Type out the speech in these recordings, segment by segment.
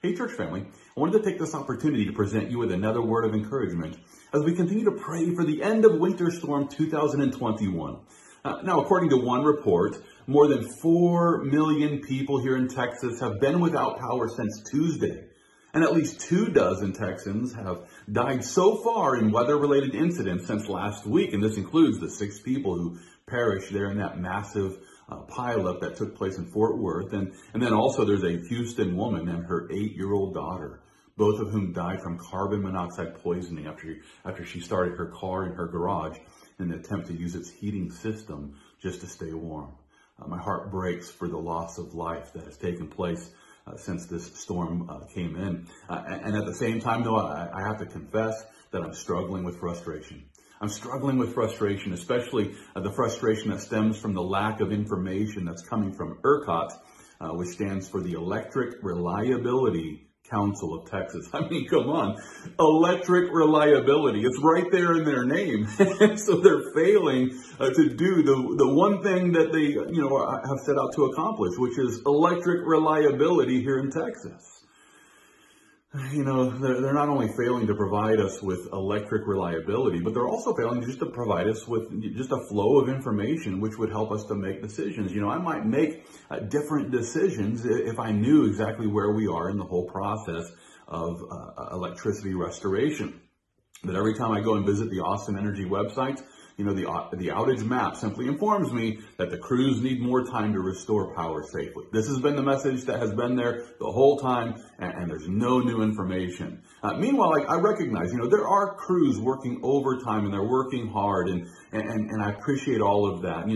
Hey, church family, I wanted to take this opportunity to present you with another word of encouragement as we continue to pray for the end of Winter Storm 2021. Now, according to one report, more than 4 million people here in Texas have been without power since Tuesday. And at least 24 Texans have died so far in weather-related incidents since last week. And this includes the 6 people who perished there in that massive pileup that took place in Fort Worth. And then also there's a Houston woman and her 8-year-old daughter, both of whom died from carbon monoxide poisoning after she started her car in her garage in an attempt to use its heating system just to stay warm. My heart breaks for the loss of life that has taken place since this storm came in. And at the same time, though, I have to confess that I'm struggling with frustration. I'm struggling with frustration, especially the frustration that stems from the lack of information that's coming from ERCOT, which stands for the Electric Reliability Council of Texas. I mean, come on, electric reliability. It's right there in their name. So they're failing to do the one thing that they, have set out to accomplish, which is electric reliability here in Texas. They're not only failing to provide us with electric reliability, but they're also failing just to provide us with just a flow of information which would help us to make decisions. I might make different decisions if I knew exactly where we are in the whole process of electricity restoration. But every time I go and visit the Awesome Energy website, the outage map simply informs me that the crews need more time to restore power safely. This has been the message that has been there the whole time, and there's no new information. Meanwhile, I recognize, there are crews working overtime and they're working hard, and I appreciate all of that.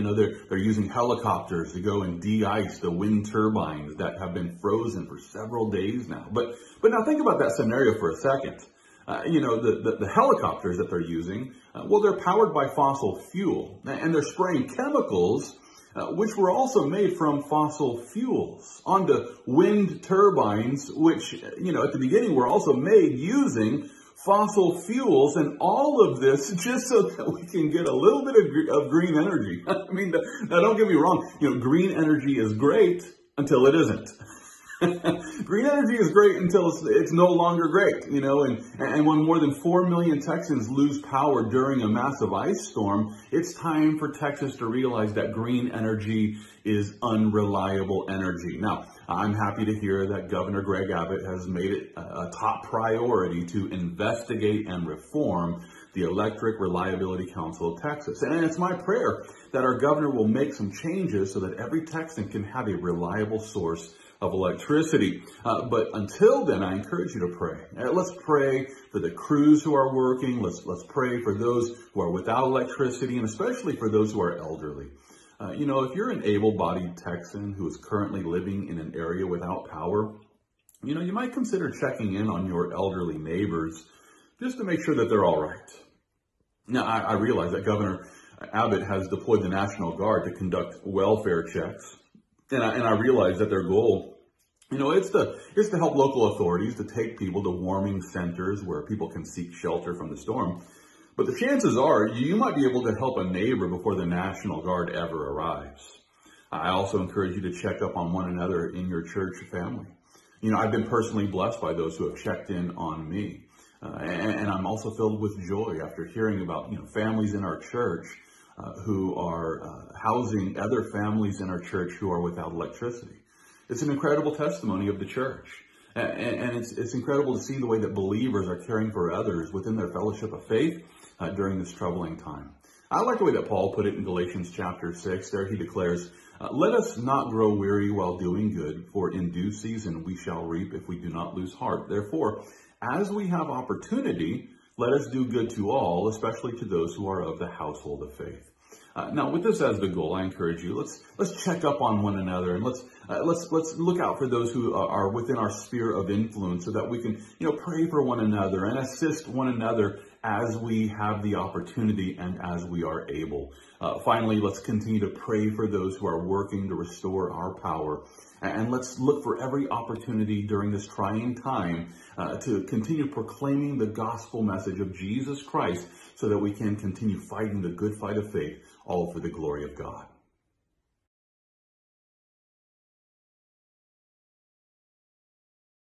They're using helicopters to go and de-ice the wind turbines that have been frozen for several days now. But now think about that scenario for a second. The helicopters that they're using, they're powered by fossil fuel, and they're spraying chemicals, which were also made from fossil fuels, onto wind turbines, which, at the beginning were also made using fossil fuels, and all of this just so that we can get a little bit of green energy. I mean, now don't get me wrong, green energy is great until it isn't. Green energy is great until it's no longer great, and when more than 4 million Texans lose power during a massive ice storm, it's time for Texas to realize that green energy is unreliable energy. Now, I'm happy to hear that Governor Greg Abbott has made it a top priority to investigate and reform the Electric Reliability Council of Texas. And it's my prayer that our governor will make some changes so that every Texan can have a reliable source of electricity. But until then, I encourage you to pray. Let's pray for the crews who are working. Let's pray for those who are without electricity, and especially for those who are elderly. If you're an able-bodied Texan who is currently living in an area without power, you might consider checking in on your elderly neighbors just to make sure that they're all right. Now, I realize that Governor Abbott has deployed the National Guard to conduct welfare checks. And I realize that their goal, it's to help local authorities to take people to warming centers where people can seek shelter from the storm. But the chances are you might be able to help a neighbor before the National Guard ever arrives. I also encourage you to check up on one another in your church family. I've been personally blessed by those who have checked in on me. And I'm also filled with joy after hearing about, families in our church who are housing other families in our church who are without electricity. It's an incredible testimony of the church. And it's incredible to see the way that believers are caring for others within their fellowship of faith during this troubling time. I like the way that Paul put it in Galatians chapter 6. There he declares, let us not grow weary while doing good, for in due season we shall reap if we do not lose heart. Therefore, as we have opportunity, let us do good to all, especially to those who are of the household of faith. Now, with this as the goal, I encourage you, let's check up on one another, and let's look out for those who are within our sphere of influence, so that we can, pray for one another and assist one another as we have the opportunity and as we are able. Finally, let's continue to pray for those who are working to restore our power. And let's look for every opportunity during this trying time to continue proclaiming the gospel message of Jesus Christ, so that we can continue fighting the good fight of faith, all for the glory of God.